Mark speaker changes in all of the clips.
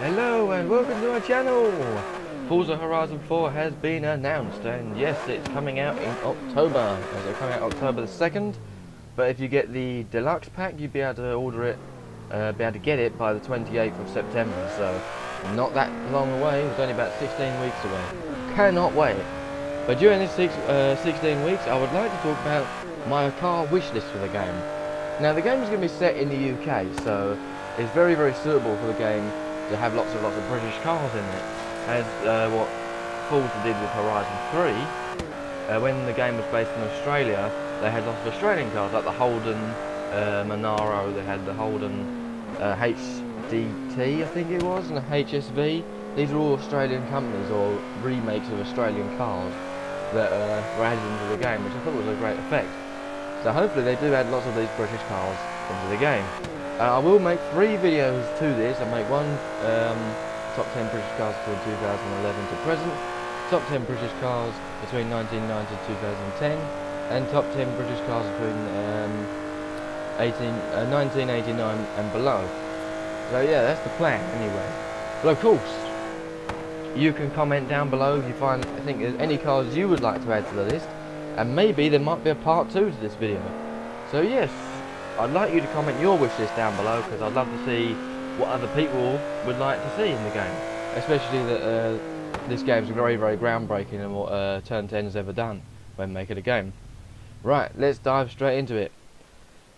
Speaker 1: Hello and welcome to our channel! Forza Horizon 4 has been announced, and yes, it's coming out in October. It's coming out October the 2nd, but if you get the deluxe pack, you'll be able to order it, be able to get it by the 28th of September, so not that long away. It's only about 16 weeks away. Cannot wait. But during this 16 weeks, I would like to talk about my car wish list for the game. Now, the game is going to be set in the UK, so it's very, very suitable for the game to have lots of British cars in it, as what Forza did with Horizon 3. When the game was based in Australia, they had lots of Australian cars, like the Holden Monaro, they had the Holden HDT, I think it was, and the HSV. These are all Australian companies, or remakes of Australian cars, that were added into the game, which I thought was a great effect. So hopefully they do add lots of these British cars into the game. I will make 3 videos to this. I'll make one top 10 British cars from 2011 to present, top 10 British cars between 1990 to 2010, and top 10 British cars between 1989 and below. So yeah, that's the plan anyway. But of course, you can comment down below if you think there's any cars you would like to add to the list, and maybe there might be a part 2 to this video. So yes, I'd like you to comment your wish list down below, because I'd love to see what other people would like to see in the game, especially that this game's very, very groundbreaking and what Turn 10 has ever done when making a game. Right, let's dive straight into it.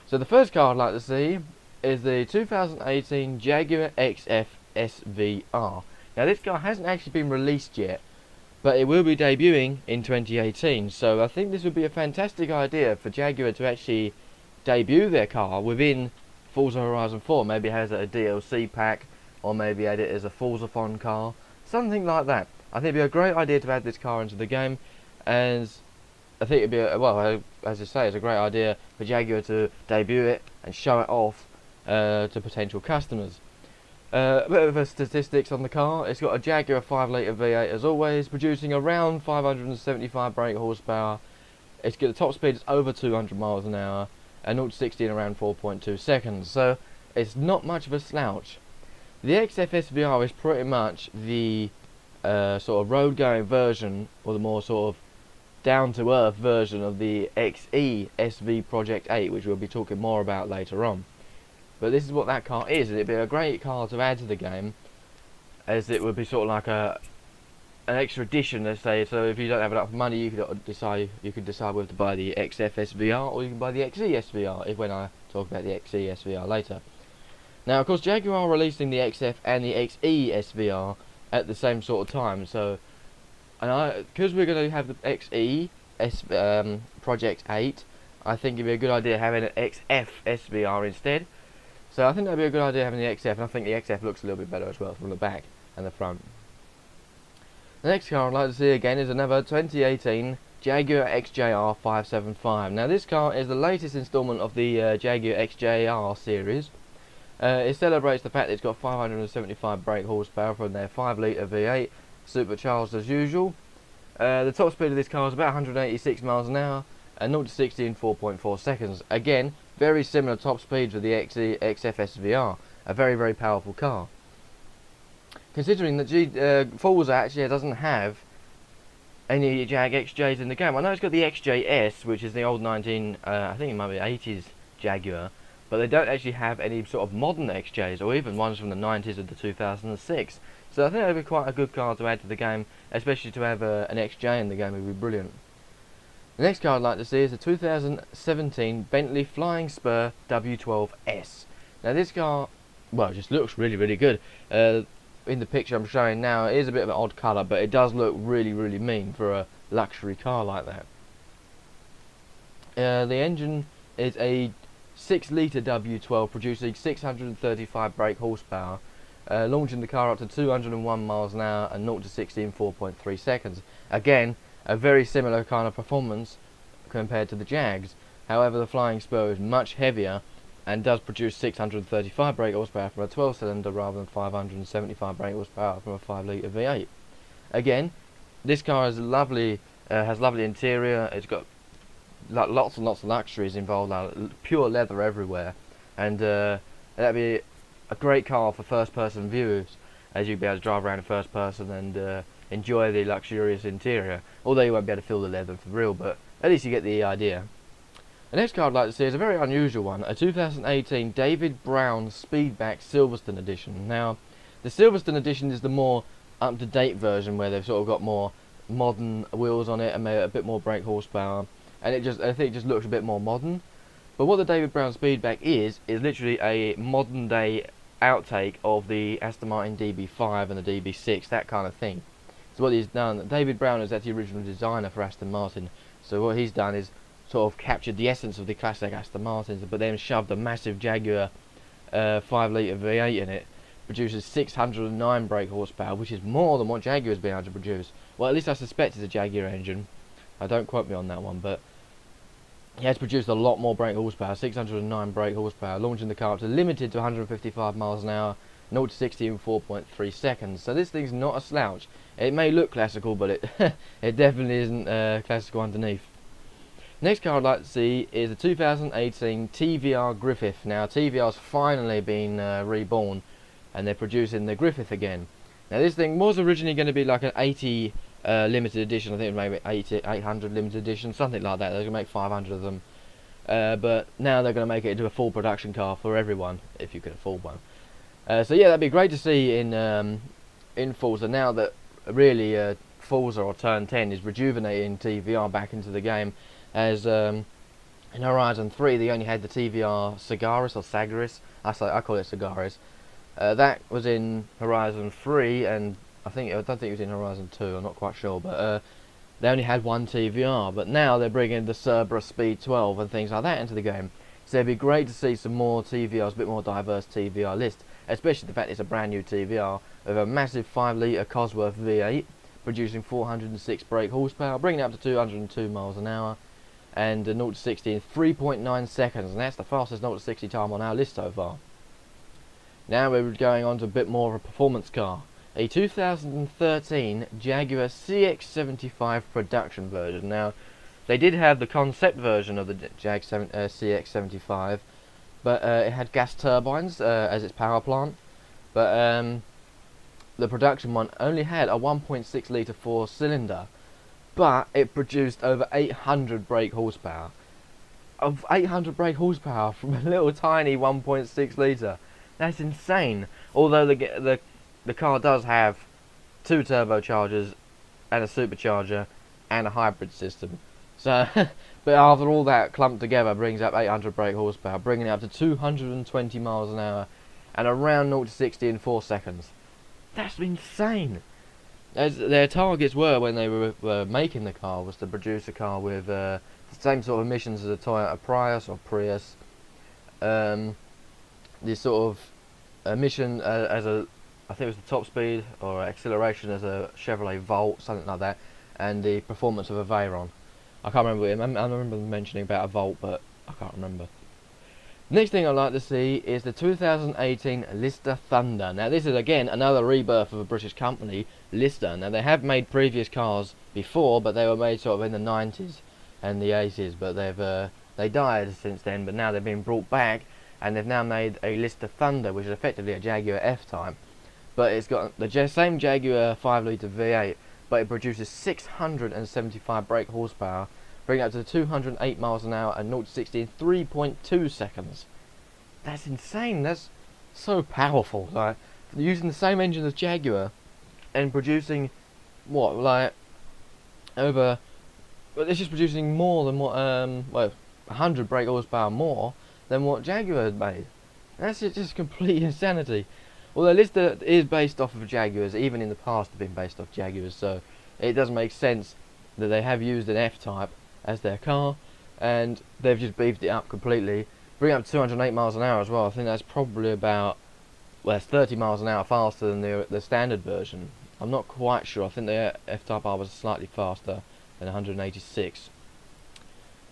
Speaker 1: So the first car I'd like to see is the 2018 Jaguar XF SVR. Now this car hasn't actually been released yet, but it will be debuting in 2018, so I think this would be a fantastic idea for Jaguar to actually debut their car within Forza Horizon 4. Maybe it has a DLC pack, or maybe add it as a Forza-thon car, something like that. I think it'd be a great idea to add this car into the game, and I think it'd be well, as I say, it's a great idea for Jaguar to debut it and show it off to potential customers. A bit of a statistics on the car. It's got a Jaguar 5-litre V8 as always, producing around 575 brake horsepower. It's got the top speed is over 200 miles an hour, and 0 to 60 in around 4.2 seconds, so it's not much of a slouch. The XF SVR is pretty much the sort of road-going version, or the more sort of down-to-earth version of the XE SV Project 8, which we'll be talking more about later on. But this is what that car is, and it'd be a great car to add to the game, as it would be sort of like an extra addition, let's say. So if you don't have enough money, you could decide whether to buy the XF SVR or you can buy the XE SVR, when I talk about the XE SVR later. Now, of course, Jaguar are releasing the XF and the XE SVR at the same sort of time. So, because we're going to have the XE Project 8, I think it'd be a good idea having an XF SVR instead. So I think that'd be a good idea having the XF, and I think the XF looks a little bit better as well from the back and the front. The next car I'd like to see again is another 2018 Jaguar XJR 575. Now this car is the latest instalment of the Jaguar XJR series. It celebrates the fact that it's got 575 brake horsepower from their 5-litre V8, supercharged as usual. The top speed of this car is about 186 miles an hour, and 0 to 60 in 4.4 seconds. Again, very similar top speed to the XF SVR. A very, very powerful car. Considering that Forza actually doesn't have any Jag XJs in the game. I know it's got the XJS, which is the old I think it might be 80s Jaguar, but they don't actually have any sort of modern XJs, or even ones from the 90s or the 2006. So I think that would be quite a good car to add to the game, especially to have an XJ in the game would be brilliant. The next car I'd like to see is the 2017 Bentley Flying Spur W12S. Now this car, well, it just looks really, really good. In the picture I'm showing now, it is a bit of an odd colour, but it does look really, really mean for a luxury car like that. The engine is a 6-litre W12 producing 635 brake horsepower, launching the car up to 201 miles an hour and 0 to 60 in 4.3 seconds. Again, a very similar kind of performance compared to the Jags. However, the Flying Spur is much heavier and does produce 635 brake horsepower from a 12-cylinder rather than 575 brake horsepower from a 5-litre V8. Again, this car is lovely, has lovely interior. It's got lots and lots of luxuries involved, like pure leather everywhere, and that'd be a great car for first-person views. as you'll be able to drive around in first person and enjoy the luxurious interior. Although you won't be able to feel the leather for real, but at least you get the idea. The next car I'd like to see is a very unusual one, a 2018 David Brown Speedback Silverstone Edition. Now, the Silverstone Edition is the more up-to-date version where they've sort of got more modern wheels on it and a bit more brake horsepower, and I think it just looks a bit more modern. But what the David Brown Speedback is literally a modern day outtake of the Aston Martin DB5 and the DB6, that kind of thing. So what he's done, David Brown is actually the original designer for Aston Martin, so what he's done is sort of captured the essence of the classic Aston Martins, but then shoved a massive Jaguar 5-litre V8 in it. Produces 609 brake horsepower, which is more than what Jaguar's been able to produce. Well, at least I suspect it's a Jaguar engine. Don't quote me on that one, but he has produced a lot more brake horsepower, 609 brake horsepower, launching the car up to limited to 155 miles an hour, 0 to 60 in 4.3 seconds. So this thing's not a slouch. It may look classical, but it it definitely isn't classical underneath. Next car I'd like to see is the 2018 TVR Griffith. Now TVR's finally been reborn, and they're producing the Griffith again. Now this thing was originally going to be like an 80 limited edition. I think it was maybe 800 limited edition, something like that. They're going to make 500 of them. But now they're going to make it into a full production car for everyone, if you can afford one. So yeah, that'd be great to see in Forza, now that really Forza or Turn 10 is rejuvenating TVR back into the game. As in Horizon 3 they only had the TVR Sagaris or Sagaris, I call it Sagaris. That was in Horizon 3, and I don't think it was in Horizon 2, I'm not quite sure, but they only had one TVR. But now they're bringing the Cerberus Speed 12 and things like that into the game, so it'd be great to see some more TVRs, a bit more diverse TVR list, especially the fact it's a brand new TVR with a massive 5-litre Cosworth V8 producing 406 brake horsepower, bringing it up to 202 miles an hour, and 0 to 60 in 3.9 seconds, and that's the fastest 0 to 60 time on our list so far. Now we're going on to a bit more of a performance car, a 2013 Jaguar CX-75 production version. Now they did have the concept version of the CX-75, but it had gas turbines as its power plant, but the production one only had a 1.6 litre 4-cylinder, but it produced over 800 brake horsepower. Of 800 brake horsepower from a little tiny 1.6 litre. That's insane. Although the car does have 2 turbochargers and a supercharger and a hybrid system. So, but after all that clumped together, brings up 800 brake horsepower, bringing it up to 220 miles an hour and around 0 to 60 in 4 seconds. That's insane. As their targets were when they were making the car was to produce a car with the same sort of emissions as a Toyota Prius or Prius, the sort of emission as a, I think it was the top speed or acceleration as a Chevrolet Volt, something like that, and the performance of a Veyron. I can't remember. I remember mentioning about a Volt, but I can't remember. Next thing I'd like to see is the 2018 Lister Thunder. Now this is again another rebirth of a British company, Lister. Now they have made previous cars before, but they were made sort of in the 90s and the 80s, but they died since then, but now they've been brought back, and they've now made a Lister Thunder, which is effectively a Jaguar F-Type, but it's got the same Jaguar 5-litre V8, but it produces 675 brake horsepower, bringing it up to 208 miles an hour and 0 to 60 in 3.2 seconds. That's insane. That's so powerful. Like, using the same engine as Jaguar and producing what, like over, well, it's just producing more than what 100 brake horsepower more than what Jaguar had made. That's just complete insanity. Although Lister is based off of Jaguars, even in the past have been based off Jaguars, so it does make sense that they have used an F-Type as their car, and they've just beefed it up completely, bringing up to 208 miles an hour as well. I think that's probably about, well, it's 30 miles an hour faster than the standard version. I'm not quite sure. I think the F-Type R was slightly faster than 186.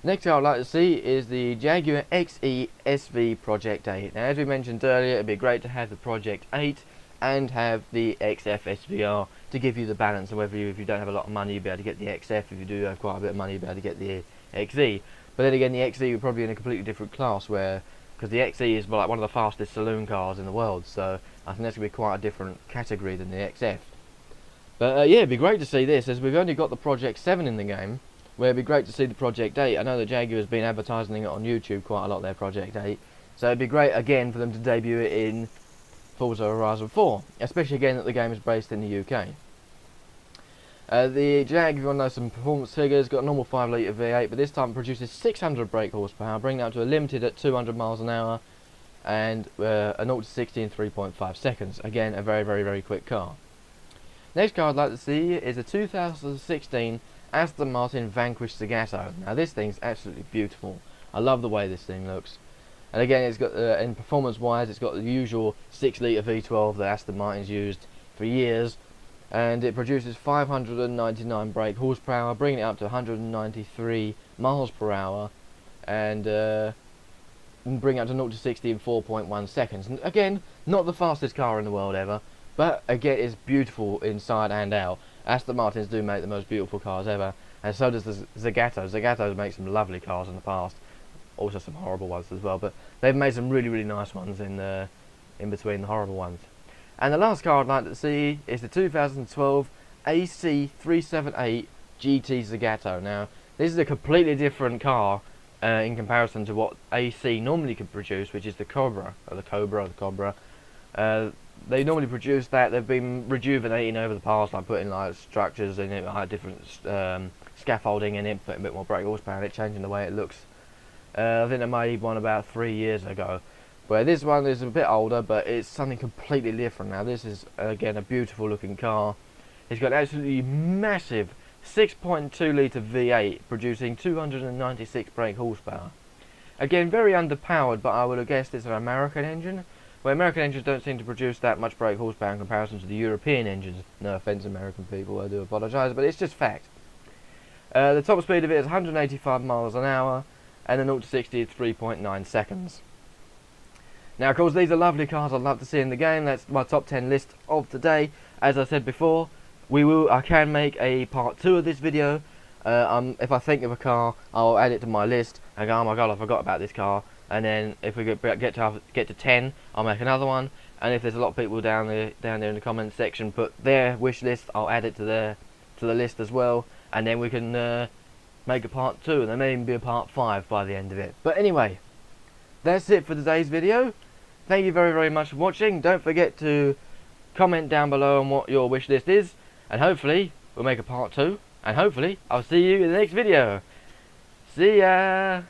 Speaker 1: Next thing I'd like to see is the Jaguar XE SV Project 8. Now, as we mentioned earlier, it'd be great to have the Project 8 and have the XF SVR to give you the balance, and whether if you don't have a lot of money, you'll be able to get the XF. If you do have quite a bit of money, you'll be able to get the XE. But then again, the XE would probably be in a completely different class, where because the XE is like one of the fastest saloon cars in the world, so I think that's going to be quite a different category than the XF. But yeah, it'd be great to see this, as we've only got the Project 7 in the game, where it'd be great to see the Project 8. I know that Jaguar has been advertising it on YouTube quite a lot, their Project 8, so it'd be great again for them to debut it in Forza Horizon 4, especially again that the game is based in the UK. The Jag, if you want to know some performance figures, got a normal 5 litre V8, but this time produces 600 brake horsepower, bringing it up to a limited at 200 miles an hour, and a 0 to 60 in 3.5 seconds. Again, a very, very, very quick car. Next car I'd like to see is a 2016 Aston Martin Vanquish Zagato. Now this thing's absolutely beautiful. I love the way this thing looks. And again, it's got, in performance-wise, it's got the usual 6 litre V12 that Aston Martin's used for years. And it produces 599 brake horsepower, bringing it up to 193 miles per hour, and bring it up to 0 to 60 in 4.1 seconds. And again, not the fastest car in the world ever, but again, it's beautiful inside and out. Aston Martins do make the most beautiful cars ever, and so does the Zagato. Zagato's made some lovely cars in the past, also some horrible ones as well, but they've made some really, really nice ones in between the horrible ones. And the last car I'd like to see is the 2012 AC378 GT Zagato. Now, this is a completely different car in comparison to what AC normally could produce, which is the Cobra, or the Cobra. They normally produce that. They've been rejuvenating over the past, like putting like structures in it, like different scaffolding in it, putting a bit more brake horsepower in it, changing the way it looks. I think they made one about 3 years ago. Where this one is a bit older, but it's something completely different. Now this is again a beautiful looking car. It's got an absolutely massive 6.2 litre V8 producing 296 brake horsepower. Again, very underpowered, but I would have guessed it's an American engine, where American engines don't seem to produce that much brake horsepower in comparison to the European engines. No offence, American people, I do apologise, but it's just fact. The top speed of it is 185 miles an hour, and the 0 to 60 is 3.9 seconds. Now, of course, these are lovely cars I'd love to see in the game. That's my top 10 list of today. As I said before, I can make a part 2 of this video. If I think of a car, I'll add it to my list and go, oh my god, I forgot about this car. And then if we get to 10, I'll make another one. And if there's a lot of people down there in the comment section put their wish list, I'll add it to the list as well. And then we can make a part 2, and there may even be a part 5 by the end of it. But anyway, that's it for today's video. Thank you very, very much for watching. Don't forget to comment down below on what your wish list is, and hopefully we'll make a part 2, and hopefully I'll see you in the next video. See ya!